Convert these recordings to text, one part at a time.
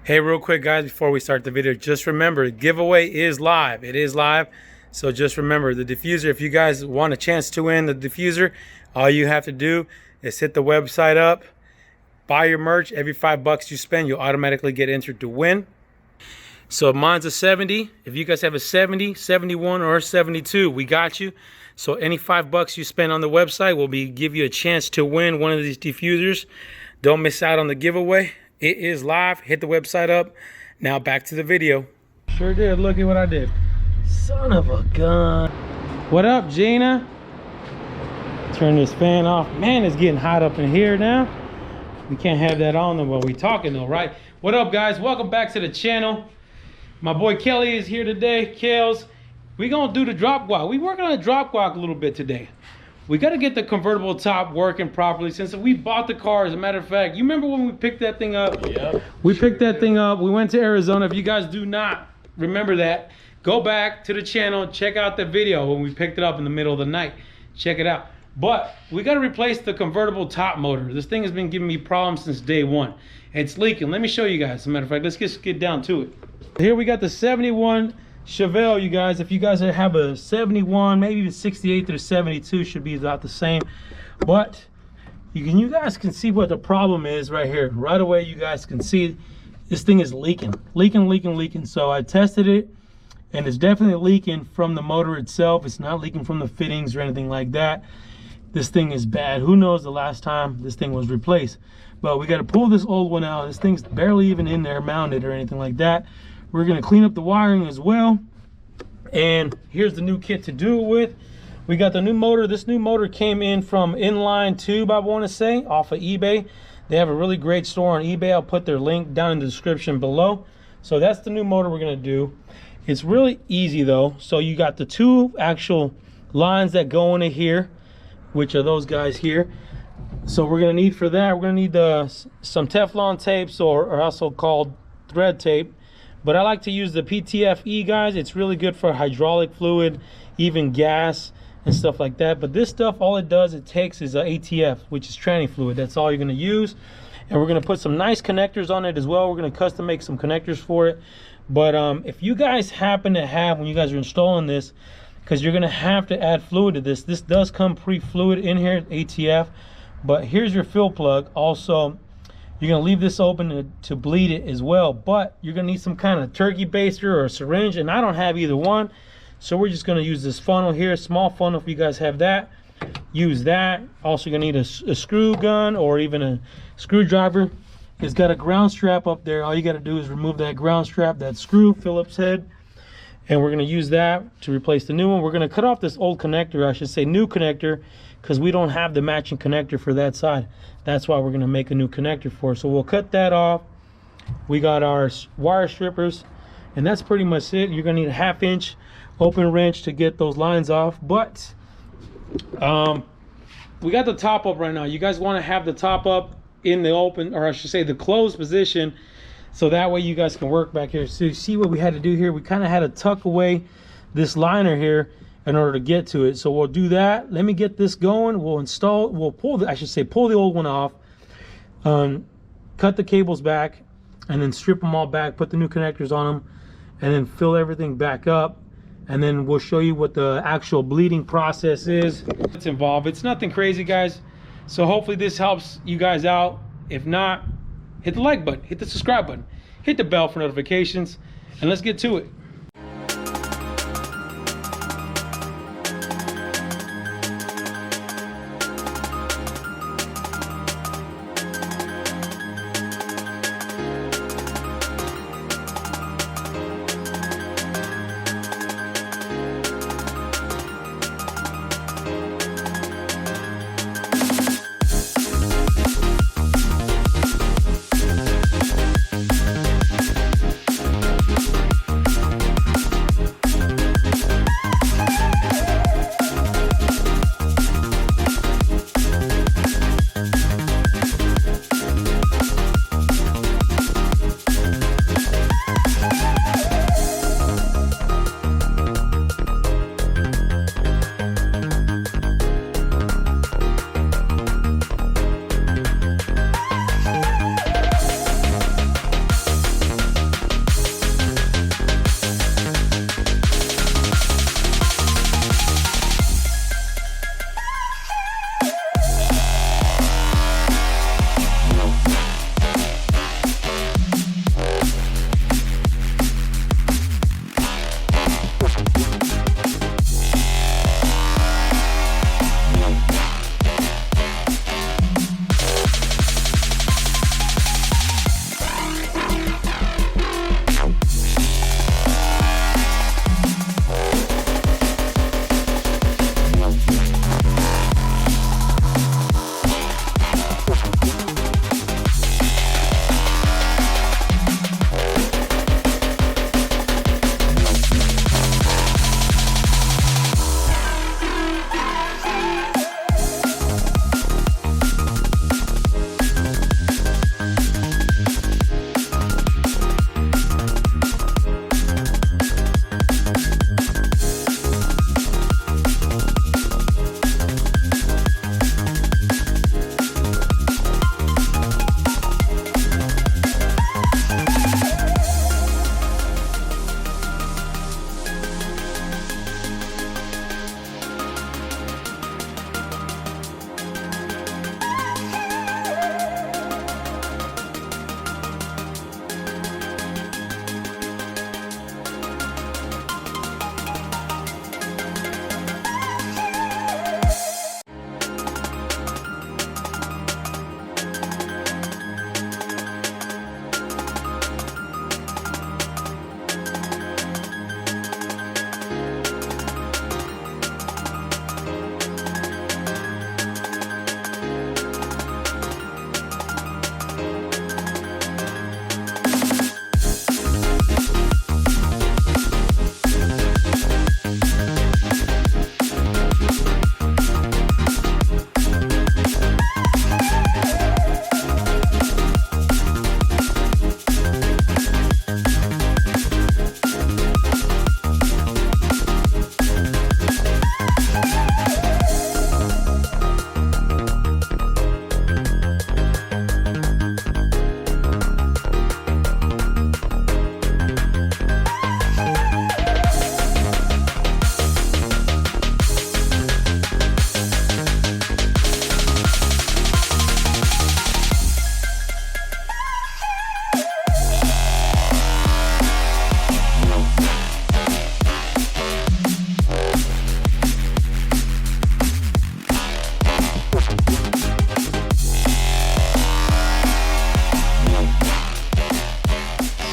Hey, real quick, guys, before we start the video, just remember, the giveaway is live. It is live. So just remember, the diffuser, if you guys want a chance to win the diffuser, all you have to do is hit the website up, buy your merch. Every $5 you spend, you'll automatically get entered to win. So mine's a 70. If you guys have a 70, 71, or 72, we got you. So any $5 you spend on the website will give you a chance to win one of these diffusers. Don't miss out on the giveaway. It is live. Hit the website up. Now back to the video. Sure did. Look at what I did. Son of a gun. What up, Gina? Turn this fan off. Man, it's getting hot up in here now. We can't have that on though while we talking though, right? What up, guys? Welcome back to the channel. My boy Kelly is here today. Kels, we gonna do the drop guac. We working on a drop guac a little bit today. We got to get the convertible top working properly since we bought the car. As a matter of fact, you remember when we picked that thing up? Yep. We picked that thing up. We went to Arizona. If you guys do not remember that, go back to the channel. Check out the video when we picked it up in the middle of the night. Check it out. But we got to replace the convertible top motor. This thing has been giving me problems since day one. It's leaking. Let me show you guys. As a matter of fact, let's just get down to it. Here we got the 71 Chevelle, you guys. If you guys have a 71, maybe even 68 through 72 should be about the same. But you guys can see what the problem is right here. Right away, you guys can see this thing is leaking. Leaking. So I tested it, and it's definitely leaking from the motor itself. It's not leaking from the fittings or anything like that. This thing is bad. Who knows the last time this thing was replaced? But we got to pull this old one out. This thing's barely even in there mounted or anything like that. We're going to clean up the wiring as well. And here's the new kit to do it with. We got the new motor. This new motor came in from Inline Tube, I want to say, off of eBay. They have a really great store on eBay. I'll put their link down in the description below. So that's the new motor we're going to do. It's really easy though. So you got the two actual lines that go into here, which are those guys here. So we're going to need for that, we're going to need some Teflon tapes, or also called thread tape. But I like to use the PTFE, guys. It's really good for hydraulic fluid, even gas and stuff like that. But this stuff, all it does, it takes is ATF, which is tranny fluid. That's all you're going to use. And we're going to put some nice connectors on it as well. We're going to custom make some connectors for it. But if you guys happen to have, when you guys are installing this, because you're going to have to add fluid to this. This does come pre-fluid in here, ATF. But here's your fill plug. Also, you're going to leave this open to bleed it as well. But you're going to need some kind of turkey baster or a syringe. And I don't have either one. So we're just going to use this funnel here. Small funnel if you guys have that. Use that. Also, you're going to need a screw gun or even a screwdriver. It's got a ground strap up there. All you got to do is remove that ground strap, that screw, Phillips head. And we're going to use that to replace the new one. We're going to cut off this old connector, I should say new connector, because we don't have the matching connector for that side. That's why we're going to make a new connector for it. So we'll cut that off. We got our wire strippers, and that's pretty much it. You're going to need a 1/2 inch open wrench to get those lines off. But we got the top up right now. You guys want to have the top up in the open, or I should say the closed position, so that way you guys can work back here. So you see what we had to do here? We kind of had to tuck away this liner here in order to get to it. So we'll do that. Let me get this going. We'll install, we'll pull the, I should say, pull the old one off, cut the cables back, and then strip them all back, put the new connectors on them, and then fill everything back up. And then we'll show you what the actual bleeding process is. It's involved. It's nothing crazy, guys. So hopefully this helps you guys out. If not, hit the like button, hit the subscribe button, hit the bell for notifications, and let's get to it.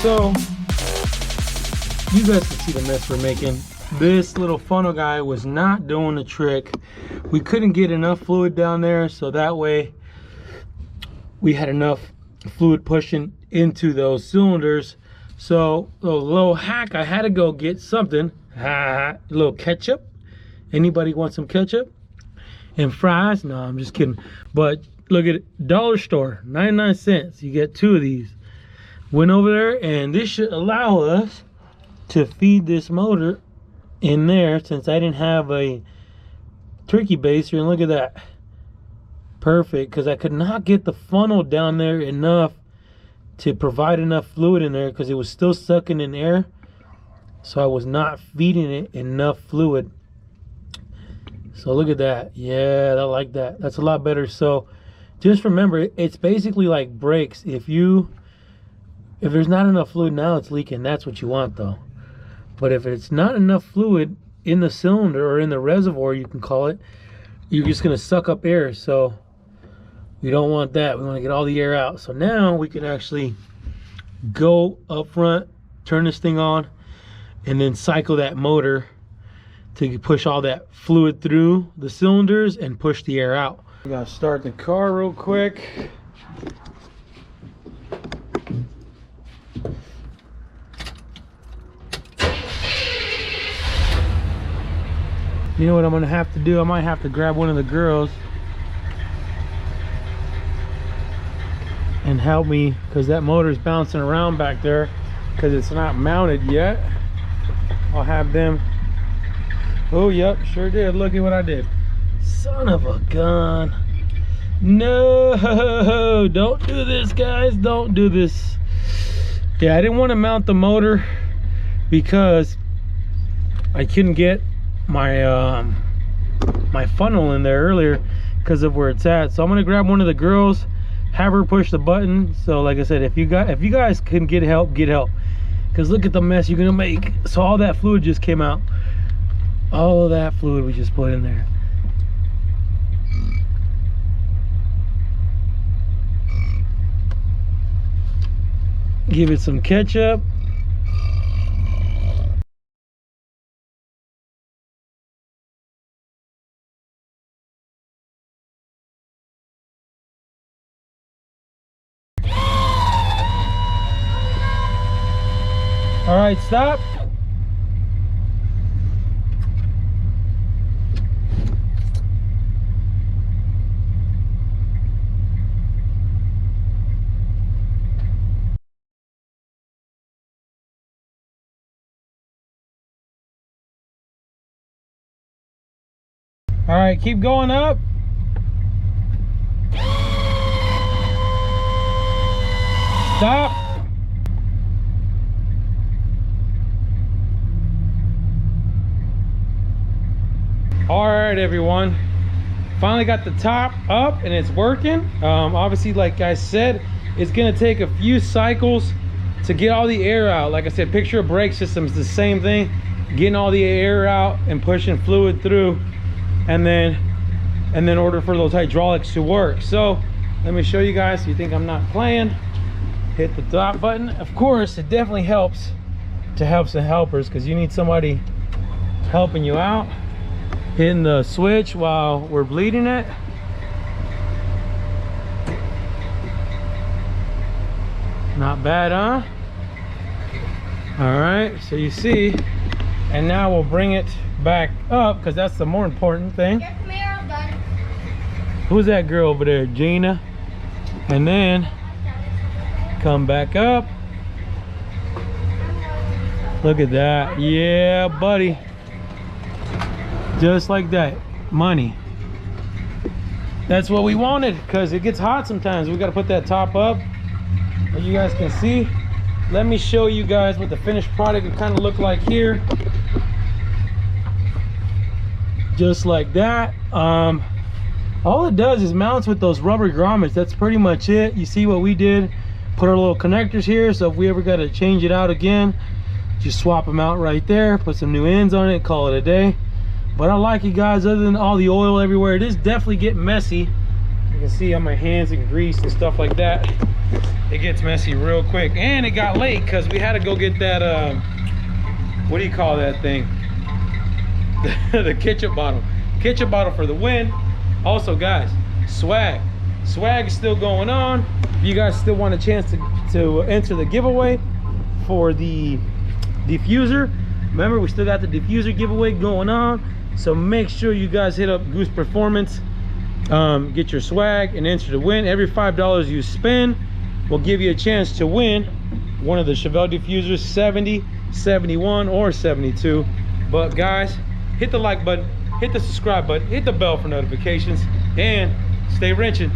So you guys can see the mess we're making. This little funnel guy was not doing the trick. We couldn't get enough fluid down there, so that way we had enough fluid pushing into those cylinders. So a little hack, I had to go get something. A little ketchup. Anybody want some ketchup? And fries? No, I'm just kidding. But look at it, dollar store, 99 cents. You get 2 of these. Went over there, and this should allow us to feed this motor in there, since I didn't have a turkey baster. And look at that, perfect, because I could not get the funnel down there enough to provide enough fluid in there, because it was still sucking in air, so I was not feeding it enough fluid. So look at that. Yeah, I like that. That's a lot better. So just remember, it's basically like brakes. If there's not enough fluid, now it's leaking. That's what you want though. But if it's not enough fluid in the cylinder, or in the reservoir, you can call it, you're just going to suck up air. So we don't want that. We want to get all the air out. So now we can actually go up front, turn this thing on, and then cycle that motor to push all that fluid through the cylinders and push the air out. We got to start the car real quick. You know what I'm gonna have to do? I might have to grab one of the girls and help me, because that motor's bouncing around back there because it's not mounted yet. I'll have them. Oh, yep, sure did. Look at what I did. Son of a gun. No, don't do this, guys. Don't do this. Yeah, I didn't want to mount the motor because I couldn't get my my funnel in there earlier because of where it's at. So I'm gonna grab one of the girls, have her push the button. So like I said, if you guys can get help, because look at the mess you're gonna make. So all that fluid just came out. All of that fluid we just put in there. Give it some ketchup. All right, stop. All right, keep going up. Stop. All right, everyone, finally got the top up and it's working. Obviously, like I said, it's gonna take a few cycles to get all the air out. Like I said, picture a brake system is the same thing, getting all the air out and pushing fluid through, and then in order for those hydraulics to work. So let me show you guys, so you think I'm not playing. Hit the top button. Of course, it definitely helps to have some helpers, because you need somebody helping you out. Hitting the switch while we're bleeding it. Not bad, huh? All right, so you see, and now we'll bring it back up, because that's the more important thing. Who's that girl over there? Gina. And then come back up. Look at that. Yeah, buddy. Just like that. Money. That's what we wanted, because it gets hot sometimes. We got to put that top up, as you guys can see. Let me show you guys what the finished product would kind of look like here. Just like that. All it does is mounts with those rubber grommets. That's pretty much it. You see what we did? Put our little connectors here, so if we ever got to change it out again, just swap them out right there, put some new ends on it, call it a day. But I like it, guys. Other than all the oil everywhere, it is definitely getting messy. You can see on my hands and grease and stuff like that. it gets messy real quick. And it got late because we had to go get that what do you call that thing? The ketchup bottle. Ketchup bottle for the win. Also guys, swag is still going on. You guys still want a chance to enter the giveaway for the diffuser. Remember, we still got the diffuser giveaway going on, so make sure you guys hit up Goose Performance, get your swag and enter to win. Every $5 you spend will give you a chance to win one of the Chevelle diffusers, 70, 71 or 72. But guys, hit the like button, hit the subscribe button, hit the bell for notifications, and stay wrenching.